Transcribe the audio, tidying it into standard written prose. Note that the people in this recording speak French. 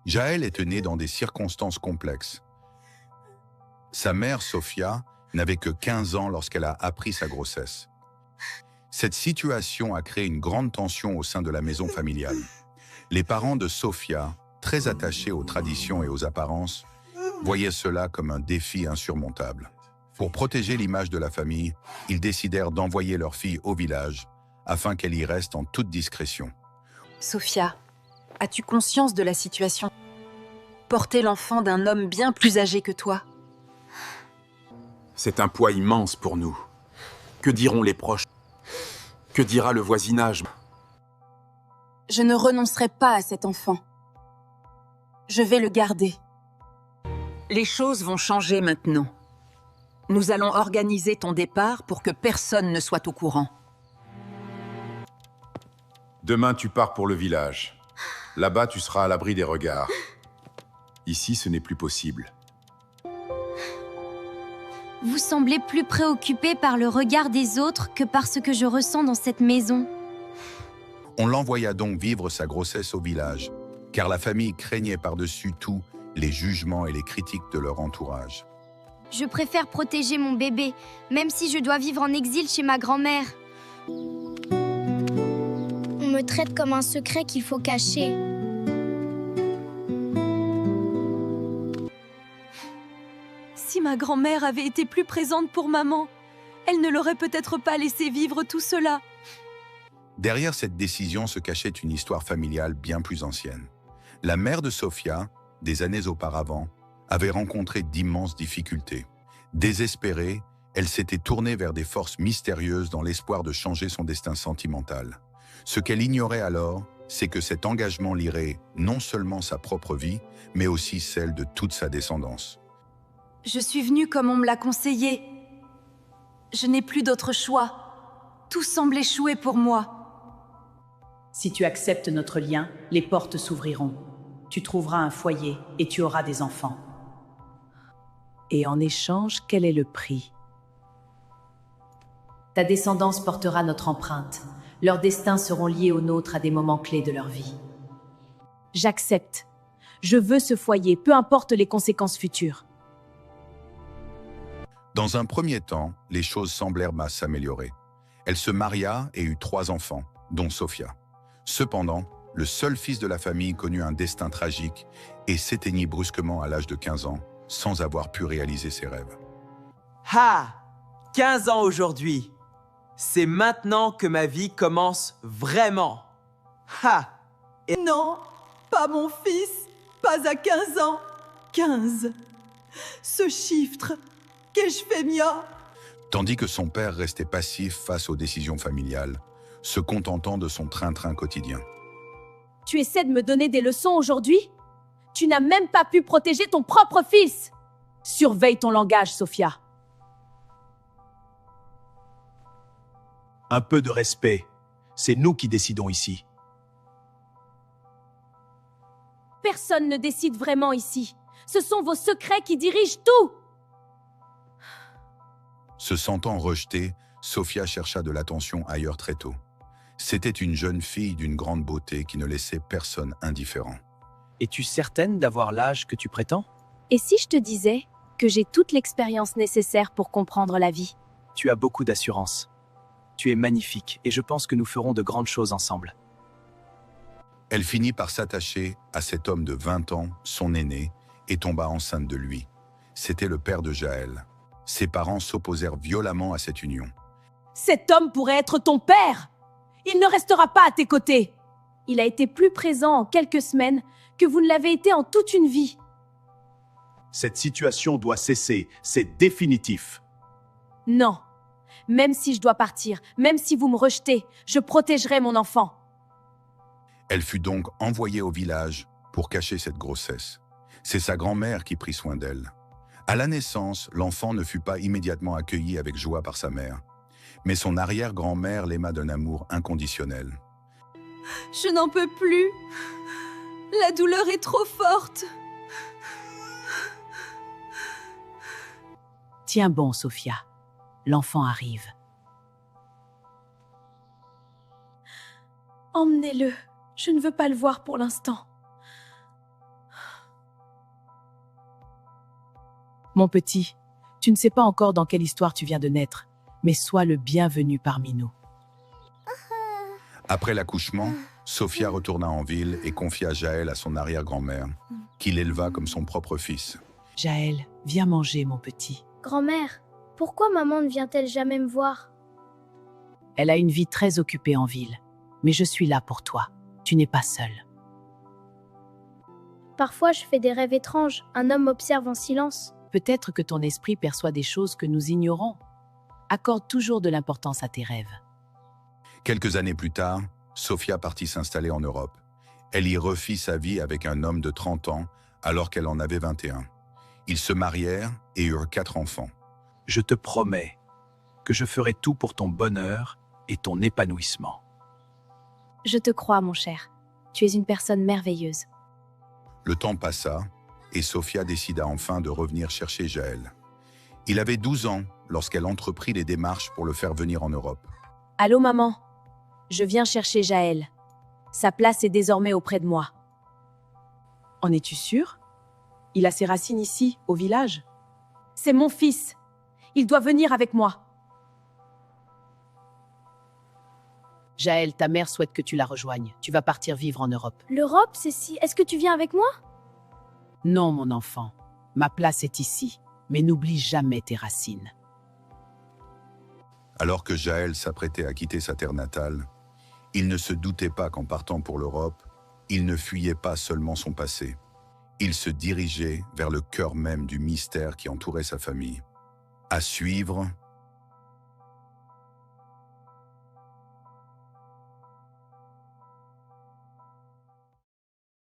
Jaël était née dans des circonstances complexes. Sa mère, Sophia, n'avait que 15 ans lorsqu'elle a appris sa grossesse. Cette situation a créé une grande tension au sein de la maison familiale. Les parents de Sophia, très attachés aux traditions et aux apparences, voyaient cela comme un défi insurmontable. Pour protéger l'image de la famille, ils décidèrent d'envoyer leur fille au village afin qu'elle y reste en toute discrétion. Sophia, as-tu conscience de la situation? Porter l'enfant d'un homme bien plus âgé que toi. C'est un poids immense pour nous. Que diront les proches? Que dira le voisinage? Je ne renoncerai pas à cet enfant. Je vais le garder. Les choses vont changer maintenant. Nous allons organiser ton départ pour que personne ne soit au courant. Demain, tu pars pour le village. Là-bas, tu seras à l'abri des regards. Ici, ce n'est plus possible. Vous semblez plus préoccupé par le regard des autres que par ce que je ressens dans cette maison. On l'envoya donc vivre sa grossesse au village, car la famille craignait par-dessus tout les jugements et les critiques de leur entourage. Je préfère protéger mon bébé, même si je dois vivre en exil chez ma grand-mère. On me traite comme un secret qu'il faut cacher. Si ma grand-mère avait été plus présente pour maman, elle ne l'aurait peut-être pas laissé vivre tout cela. Derrière cette décision se cachait une histoire familiale bien plus ancienne. La mère de Sophia, des années auparavant, avait rencontré d'immenses difficultés. Désespérée, elle s'était tournée vers des forces mystérieuses dans l'espoir de changer son destin sentimental. Ce qu'elle ignorait alors, c'est que cet engagement lierait non seulement sa propre vie, mais aussi celle de toute sa descendance. Je suis venue comme on me l'a conseillé. Je n'ai plus d'autre choix. Tout semble échouer pour moi. Si tu acceptes notre lien, les portes s'ouvriront. Tu trouveras un foyer et tu auras des enfants. Et en échange, quel est le prix? Ta descendance portera notre empreinte. Leurs destins seront liés aux nôtres à des moments clés de leur vie. J'accepte. Je veux ce foyer, peu importe les conséquences futures. Dans un premier temps, les choses semblèrent s'améliorer. Elle se maria et eut 3 enfants, dont Sophia. Cependant, le seul fils de la famille connut un destin tragique et s'éteignit brusquement à l'âge de 15 ans, sans avoir pu réaliser ses rêves. Ha! 15 ans aujourd'hui. C'est maintenant que ma vie commence vraiment. Ha! Et non, pas mon fils, pas à 15 ans. 15. Ce chiffre, qu'ai-je fait, Mia? Tandis que son père restait passif face aux décisions familiales, se contentant de son train-train quotidien. Tu essaies de me donner des leçons aujourd'hui? Tu n'as même pas pu protéger ton propre fils! Surveille ton langage, Sophia. Un peu de respect. C'est nous qui décidons ici. Personne ne décide vraiment ici. Ce sont vos secrets qui dirigent tout! Se sentant rejetée, Sophia chercha de l'attention ailleurs très tôt. C'était une jeune fille d'une grande beauté qui ne laissait personne indifférent. Es-tu certaine d'avoir l'âge que tu prétends? Et si je te disais que j'ai toute l'expérience nécessaire pour comprendre la vie? Tu as beaucoup d'assurance. Tu es magnifique et je pense que nous ferons de grandes choses ensemble. Elle finit par s'attacher à cet homme de 20 ans, son aîné, et tomba enceinte de lui. C'était le père de Jaël. Ses parents s'opposèrent violemment à cette union. Cet homme pourrait être ton père! Il ne restera pas à tes côtés! Il a été plus présent en quelques semaines que vous ne l'avez été en toute une vie. Cette situation doit cesser. C'est définitif. Non. Même si je dois partir, même si vous me rejetez, je protégerai mon enfant. Elle fut donc envoyée au village pour cacher cette grossesse. C'est sa grand-mère qui prit soin d'elle. À la naissance, l'enfant ne fut pas immédiatement accueilli avec joie par sa mère. Mais son arrière-grand-mère l'aima d'un amour inconditionnel. Je n'en peux plus. La douleur est trop forte. Tiens bon, Sophia. L'enfant arrive. Emmenez-le. Je ne veux pas le voir pour l'instant. Mon petit, tu ne sais pas encore dans quelle histoire tu viens de naître, mais sois le bienvenu parmi nous. Après l'accouchement, Sophia retourna en ville et confia Jaël à son arrière-grand-mère, qui l'éleva comme son propre fils. Jaël, viens manger, mon petit. Grand-mère, pourquoi maman ne vient-elle jamais me voir? Elle a une vie très occupée en ville, mais je suis là pour toi. Tu n'es pas seule. Parfois, je fais des rêves étranges. Un homme m'observe en silence. Peut-être que ton esprit perçoit des choses que nous ignorons. Accorde toujours de l'importance à tes rêves. Quelques années plus tard, Sophia partit s'installer en Europe. Elle y refit sa vie avec un homme de 30 ans, alors qu'elle en avait 21. Ils se marièrent et eurent 4 enfants. Je te promets que je ferai tout pour ton bonheur et ton épanouissement. Je te crois, mon cher. Tu es une personne merveilleuse. Le temps passa et Sophia décida enfin de revenir chercher Jaël. Il avait 12 ans lorsqu'elle entreprit les démarches pour le faire venir en Europe. Allô, maman? Je viens chercher Jaël. Sa place est désormais auprès de moi. En es-tu sûre? Il a ses racines ici, au village? C'est mon fils. Il doit venir avec moi. Jaël, ta mère souhaite que tu la rejoignes. Tu vas partir vivre en Europe. L'Europe, c'est si... Est-ce que tu viens avec moi? Non, mon enfant. Ma place est ici. Mais n'oublie jamais tes racines. Alors que Jaël s'apprêtait à quitter sa terre natale, il ne se doutait pas qu'en partant pour l'Europe, il ne fuyait pas seulement son passé. Il se dirigeait vers le cœur même du mystère qui entourait sa famille. À suivre